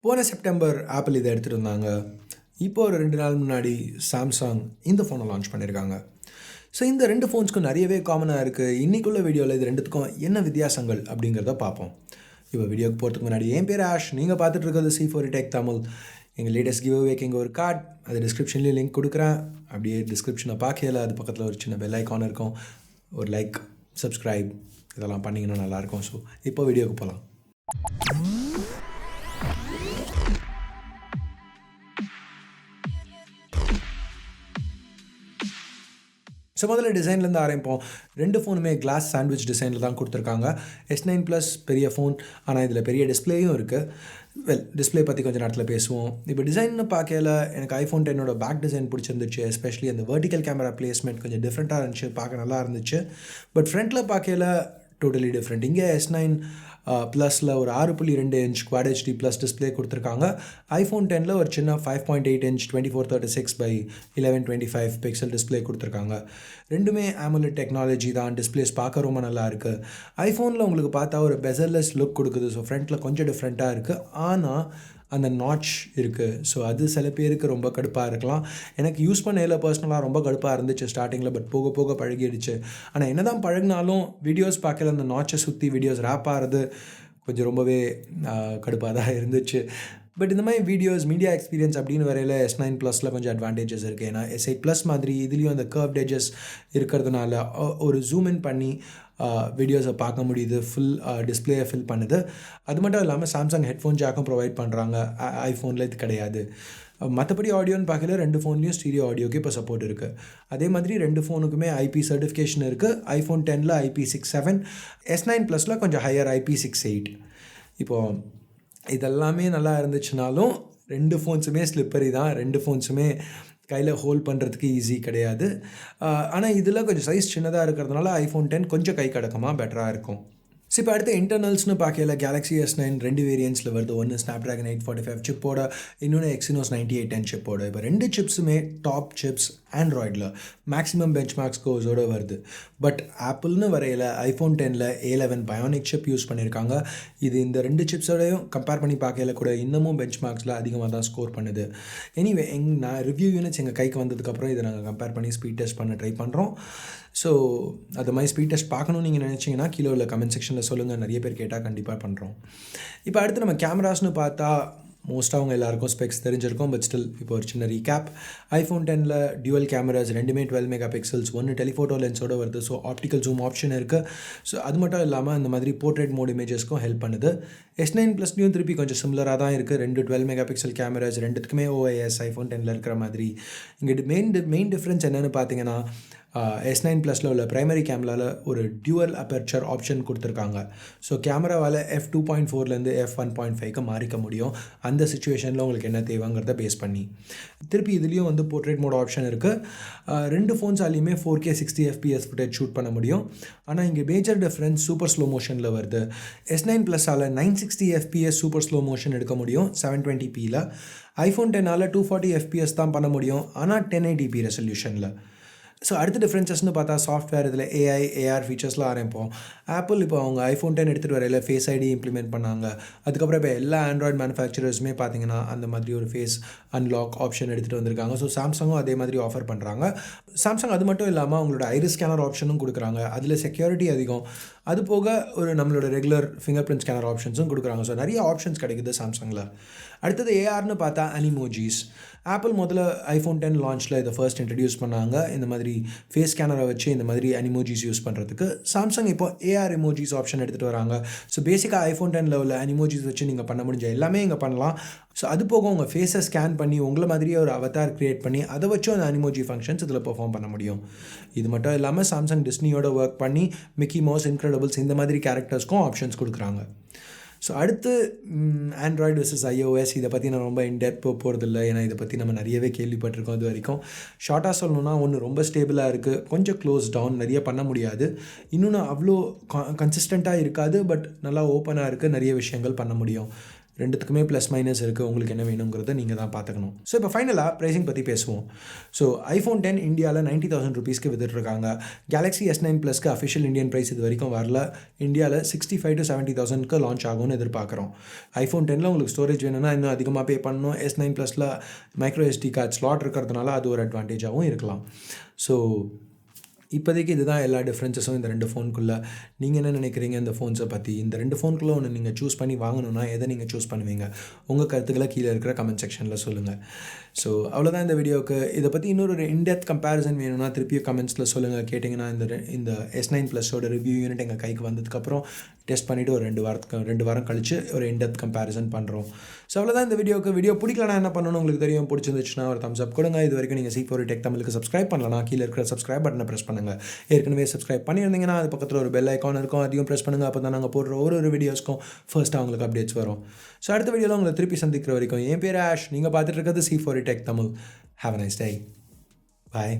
போன September apple இதை எடுத்துகிட்டு இருந்தாங்க. இப்போ ஒரு 2 நாள் முன்னாடி சாம்சங் இந்த ஃபோனை லான்ச் பண்ணியிருக்காங்க. ஸோ இந்த 2 ஃபோன்ஸ்க்கும் நிறையவே காமனாக இருக்குது. இன்றைக்குள்ள வீடியோவில் இது ரெண்டுத்துக்கும் என்ன வித்தியாசங்கள் அப்படிங்கிறத பார்ப்போம். இப்போ வீடியோக்கு போகிறதுக்கு முன்னாடி என் பேர் ஆஷ், நீங்கள் பார்த்துட்டு இருக்கிறது C4 Tech தமிழ். எங்கள் லேட்டஸ்ட் கிவ் அவேக்கு இங்கே ஒரு கார்டு, அது டிஸ்கிரிப்ஷன்லேயும் லிங்க் கொடுக்குறேன். அப்படியே டிஸ்கிரிப்ஷனை பார்க்கல, அது பக்கத்தில் ஒரு சின்ன பெல் ஐக்கான் இருக்கும். ஒரு லைக், சப்ஸ்கிரைப் இதெல்லாம் பண்ணிங்கன்னா நல்லாயிருக்கும். ஸோ இப்போ வீடியோக்கு போகலாம். ஸோ முதல்ல டிசைன்லேருந்து ஆரம்பிப்போம். 2 ஃபோனுமே கிளாஸ் சாண்ட்விச் டிசைனில் தான் கொடுத்துருக்காங்க. S9 ப்ளஸ் பெரிய ஃபோன், ஆனால் இதில் பெரிய டிஸ்பிளேயும் இருக்குது. டிஸ்பிளே பற்றி கொஞ்சம் நேரத்தில் பேசுவோம். இப்போ டிசைன்னு பார்க்கல எனக்கு iPhone 10 பேக் டிசைன் பிடிச்சிருந்துச்சு. எஸ்பெஷலி அந்த வெர்டிக்கல் கேமரா பிளேஸ்மெண்ட் கொஞ்சம் டிஃப்ரெண்ட்டாக இருந்துச்சு, பார்க்க நல்லா இருந்துச்சு. பட் ஃப்ரண்ட்டில் பார்க்கல டோட்டலி டிஃப்ரெண்ட். இங்கே S9 ப்ளஸில் ஒரு 6.2 inch Quad HD plus display கொடுத்துருக்காங்க. iPhone 10 ஒரு சின்ன 5.8 இன்ச் 2436x1125 பிக்சல் டிஸ்பிளே கொடுத்துருக்காங்க. ரெண்டுமே AMOLED டெக்னாலஜி தான். டிஸ்பிளேஸ் பார்க்க ரொம்ப நல்லா இருக்குது. ஐஃபோனில் உங்களுக்கு பார்த்தா ஒரு பெசர்லெஸ் லுக் கொடுக்குது. ஸோ ஃப்ரண்ட்டில் கொஞ்சம் டிஃப்ரெண்ட்டாக இருக்குது, ஆனால் அந்த நாட்ச் இருக்குது. ஸோ அது சில பேருக்கு ரொம்ப கடுப்பாக இருக்கலாம். எனக்கு யூஸ் பண்ணையில் பர்சனலாக ரொம்ப கடுப்பாக இருந்துச்சு ஸ்டார்டிங்கில். பட் போக போக பழகிடுச்சு. ஆனால் என்ன தான் பழகினாலும் வீடியோஸ் பார்க்கல அந்த நாட்சை சுற்றி வீடியோஸ் ரேப் ஆகிறது கொஞ்சம் ரொம்பவே கடுப்பாக தான் இருந்துச்சு. பட் இந்த மாதிரி வீடியோஸ் மீடியா எக்ஸ்பீரியன்ஸ் அப்படின்னு வரையில் S9 ப்ளஸில் கொஞ்சம் அட்வான்டேஜஸ் இருக்குது. ஏன்னா S8 ப்ளஸ் மாதிரி இதுலேயும் அந்த கர்வ்ட் எட்ஜஸ் இருக்கிறதுனால ஒரு ஜூம் இன் பண்ணி வீடியோஸை பார்க்க முடியுது. ஃபுல் டிஸ்பிளேயை ஃபில் பண்ணுது. அது மட்டும் இல்லாமல் சாம்சங் ஹெட்ஃபோன் ஜாக்கும் ப்ரொவைட் பண்ணுறாங்க. ஐஃபோனில் இது கிடையாது. மற்றபடி ஆடியோன்னு பார்க்கல 2 ஃபோன்லேயும் ஸ்டீரியோ ஆடியோக்கு இப்போ சப்போர்ட் இருக்குது. அதே மாதிரி 2 ஃபோனுக்குமே IP சர்டிஃபிகேஷன் இருக்குது. iPhone 10 IP67, S9 ப்ளஸில் கொஞ்சம் ஹையர் IP68. இப்போது இதெல்லாமே நல்லா இருந்துச்சுனாலும் 2 ஃபோன்ஸுமே ஸ்லிப்பரி தான். 2 ஃபோன்ஸுமே கையில் ஹோல்ட் பண்ணுறதுக்கு ஈஸி கிடையாது. ஆனால் இதில் கொஞ்சம் சைஸ் சின்னதாக இருக்கிறதுனால iPhone 10 கொஞ்சம் கை கடக்கமாக பெட்டராக இருக்கும். ஸோ இப்போ அடுத்த இன்டர்னல்ஸ்னு பார்க்கல Galaxy S9 2 வேரியன்ட்ஸில் வருது. ஒன்று Snapdragon 845 சிப்போட, இன்னொன்று Exynos 9810 சிப்போட. இப்போ 2 சிப்ஸுமே டாப் சிப்ஸ் ஆண்ட்ராய்டில் மேக்ஸிமம் பெஞ்ச்மார்க் ஸ்கோர்ஸோடு வருது. பட் ஆப்பிள்னு வரையில் iPhone 10 A11 bionic chip use பண்ணியிருக்காங்க. இது இந்த 2 சிப்ஸோடையும் கம்பேர் பண்ணி பார்க்கல கூட இன்னமும் பெஞ்ச்மார்க்ஸில் அதிகமாக தான் ஸ்கோர் பண்ணுது. எனிவே நான் ரிவ்யூ யூனிட்ஸ் எங்கள் கைக்கு வந்ததுக்கப்புறம் இதை நாங்கள் கம்பேர் பண்ணி ஸ்பீட் டெஸ்ட் பண்ண ட்ரை பண்ணுறோம். ஸோ அது மாதிரி ஸ்பீட் டெஸ்ட் பார்க்கணுன்னு நீங்கள் நினச்சிங்கன்னா கீழே உள்ள கமெண்ட் செக்ஷனில் சொல்லுங்கள். நிறைய பேர் கேட்டால் கண்டிப்பாக பண்ணுறோம். இப்போ அடுத்து நம்ம கேமராஸ்னு பார்த்தா மோஸ்ட்டாக அவங்க எல்லாருக்கும் ஸ்பெக்ஸ் தெரிஞ்சிருக்கும். பட் ஸ்டில் இப்போ ஒரு சின்ன ரீகேப். iPhone 10 டியூவல் கேமராஸ், ரெண்டுமே 12 மெகா பிக்சல்ஸ், ஒன்று டெலிஃபோட்டோ லென்ஸோடு வருது. ஸோ ஆப்டிக்கல் ஜூம் ஆப்ஷன் இருக்குது. ஸோ அது மட்டும் இல்லாமல் இந்த மாதிரி போர்ட்ரேட் மோட் இமேஜஸ்க்கும் ஹெல்ப் பண்ணுது. S9 ப்ளஸ்லையும் திருப்பி கொஞ்சம் சிமிலராக தான் இருக்குது. 2 12 மெகா பிக்சல் கேமராஸ், ரெண்டுத்துக்குமே OIS iPhone 10 இருக்கிற மாதிரி. இங்கே மெயின் டிஃப்ரென்ஸ் என்னென்னு பார்த்தீங்கன்னா S9 ப்ளஸில் உள்ள ப்ரைமரி கேமராவில் ஒரு டியூவல் அப்பர்ச்சர் ஆப்ஷன் கொடுத்துருக்காங்க. ஸோ கேமராவால் f2.4லேருந்து f1.5க்கு மாறிக்க முடியும். அந்த சுச்சுவேஷனில் உங்களுக்கு என்ன தேவைங்கிறத பேஸ் பண்ணி. திருப்பி இதுலேயும் வந்து போர்ட்ரேட் மோட் ஆப்ஷன் இருக்குது. 2 ஃபோன்ஸாலையுமே 4K 60 FPS ஃபுட்டேஜ் ஷூட் பண்ண முடியும். ஆனால் இங்கே மேஜர் டிஃப்ரென்ஸ் சூப்பர் ஸ்லோ மோஷனில் வருது. S9 ப்ளஸால் 960 FPS super slow motion எடுக்க முடியும் 720pயில். iPhone 10ஆல் 240 FPS தான் பண்ண முடியும், ஆனால் 1080p ரெசல்யூஷனில். ஸோ அடுத்த டிஃப்ரென்சஸ்னு பார்த்தா சாஃப்ட்வேர், இதில் AI AR ஃபீச்சர்ஸ்லாம் ஆரம்பிப்போம். ஆப்பிள் இப்போ அவங்க iPhone 10 எடுத்துகிட்டு வரையில் ஃபேஸ் ID இம்ப்ளிமெண்ட் பண்ணாங்க. அதுக்கப்புறம் இப்போ எல்லா ஆண்ட்ராய்டு மேனுஃபேக்சரர்ஸுமே பார்த்தீங்கன்னா அந்த மாதிரி ஒரு ஃபேஸ் அன்லாக் ஆப்ஷன் எடுத்துகிட்டு வந்திருக்காங்க. ஸோ சாம்சங்கும் அதே மாதிரி ஆஃபர் பண்ணுறாங்க. சாம்சங் அது மட்டும் இல்லாமல் அவங்களோட ஐரிஸ் ஸ்கேனர் ஆப்ஷனும் கொடுக்குறாங்க. அதில் செக்யூரிட்டி அதிகம். அது போக ஒரு நம்மளோட ரெகுலர் ஃபிங்கர் பிரிண்ட் ஸ்கேனர் ஆப்ஷன்ஸும் கொடுக்குறாங்க. ஸோ நிறைய ஆப்ஷன்ஸ் கிடைக்குது சாம்சங்கில். அடுத்தது ARன்னு பார்த்தா அனிமோஜிஸ். ஆப்பிள் முதல்ல iPhone 10 லான்ச்சில் இதை ஃபர்ஸ்ட் இன்ட்ரடியூஸ் பண்ணாங்க. இந்த மாதிரி ஃபேஸ் ஸ்கேனரை வச்சு இந்த மாதிரி அனிமோஜிஸ் யூஸ் பண்ணுறதுக்கு. சாம்சங் இப்போ AR எமோஜிஸ் ஆப்ஷன் எடுத்துகிட்டு வராங்க. ஸோ பேசிக்காக iPhone 10 உள்ள அனிமோஜிஸ் வச்சு நீங்கள் பண்ண முடிஞ்ச எல்லாமே இங்கே பண்ணலாம். ஸோ அது போக உங்கள் ஃபேஸை ஸ்கேன் பண்ணி உங்களை மாதிரியே ஒரு அவதார் க்ரியேட் பண்ணி அதை வச்சு அந்த அனிமோஜி ஃபங்க்ஷன்ஸ் இதில் பெர்ஃபார்ம் பண்ண முடியும். இது மட்டும் இல்லாமல் சாம்சங் டிஸ்னியோட ஒர்க் பண்ணி மிக்கி மவுஸ், இன்க்ரெடிபிள்ஸ் இந்த மாதிரி கேரக்டர்ஸ்க்கும் ஆப்ஷன்ஸ் கொடுக்குறாங்க. ஸோ அடுத்து ஆண்ட்ராய்டு vs iOS. இதை பற்றி நான் ரொம்ப இன்டெப்த் போகிறதில்ல, ஏன்னா இதை பற்றி நம்ம நிறையவே கேள்விப்பட்டிருக்கோம் இது வரைக்கும். ஷார்ட்டாக சொல்லணுன்னா ஒன்று ரொம்ப ஸ்டேபிளாக இருக்குது, கொஞ்சம் க்ளோஸ் டவுன், நிறைய பண்ண முடியாது. இன்னொன்று அவ்வளோ கன்சிஸ்டண்ட்டாக இருக்காது, பட் நல்லா ஓப்பனாக இருக்குது, நிறைய விஷயங்கள் பண்ண முடியும். ரெண்டுத்துக்குமே ப்ளஸ் மைனஸ் இருக்குது. உங்களுக்கு என்ன வேணுங்கிறத நீங்கள் தான் பார்த்துக்கணும். ஸோ இப்போ ஃபைனலாக ப்ரைஸிங் பற்றி பேசுவோம். ஸோ iPhone 10 இந்தியாவில் 90,000 ருபீஸ்க்கு வித்துட்ருக்காங்க. Galaxy S9 ப்ளஸ்க்கு அஃபிஷியல் இந்தியன் ப்ரைஸ் இது வரைக்கும் வரல. இந்தியாவில் 65,000 to 70,000க்கு லான்ச் ஆகும்னு எதிர்பார்க்குறோம். iPhone 10ல் உங்களுக்கு ஸ்டோரேஜ் வேணும்னா இன்னும் அதிகமாக பே பண்ணணும். S9 ப்ளஸில் மைக்ரோ SD கார்டு ஸ்லாட் இருக்கிறதுனால அது ஒரு அட்வான்டேஜாகவும் இருக்கலாம். ஸோ இப்போதைக்கு இதுதான் எல்லா டிஃப்ரென்சஸும் இந்த ரெண்டு ஃபோனுக்குள்ளே. நீங்கள் என்ன நினைக்கிறீங்க இந்த ஃபோன்ஸை பற்றி? இந்த ரெண்டு ஃபோனுக்குள்ளே ஒன்று நீங்கள் சூஸ் பண்ணி வாங்கணுன்னா எதை நீங்கள் சூஸ் பண்ணுவீங்க? உங்கள் கருத்துக்களை கீழே இருக்கிற கமெண்ட் செக்ஷனில் சொல்லுங்கள். ஸோ அவ்வளோதான் இந்த வீடியோவுக்கு. இதை பற்றி இன்னொரு இன்டெப்த் கம்பேரிசன் வேணும்னா திருப்பியும் கமெண்ட்ஸில் சொல்லுங்கள். கேட்டிங்கன்னா இந்த S9 ப்ளஸோட ரிவ்யூ யூனிட் எங்கள் கைக்கு வந்ததுக்கப்புறம் டெஸ்ட் பண்ணிவிட்டு ஒரு 2 வாரம் கழித்து ஒரு இன்டெப்த் கம்பேரிசன் பண்ணுறோம். ஸோ அவ்வளோதான் இந்த வீடியோவுக்கு. வீடியோ பிடிக்கலனா என்ன பண்ணணும் உங்களுக்கு தெரியும். பிடிச்சிருந்துச்சுன்னா ஒரு தம்ஸ் அப் கொடுங்க. இது வரைக்கும் நீங்கள் C4 Tech தமிழுக்கு சப்ஸ்கிரைப் பண்ணலனா கீழே இருக்கிற சப்ஸ்கிரைப் பட்டனை ப்ரெஸ் பண்ணுங்கள். ஏற்கனவே சப்ஸ்கிரைப் பண்ணியிருந்தீங்கன்னா அது பக்கத்தில் ஒரு பெல் ஐக்கான் இருக்கும், அதையும் ப்ரெஸ் பண்ணுங்கள். அப்போ தான் நாங்கள் போடுற ஒரு வீடியோஸ்க்கும் ஃபர்ஸ்ட்டாக உங்களுக்கு அப்டேட்ஸ் வரும். ஸோ அடுத்த வீடியோவில் உங்களை திருப்பி சந்திக்கிற வரைக்கும் என் பேர் ஆஷ். நீங்கள் பார்த்துட்டு இருக்கிறது C4 Tech Tamil. Have a nice day. Bye.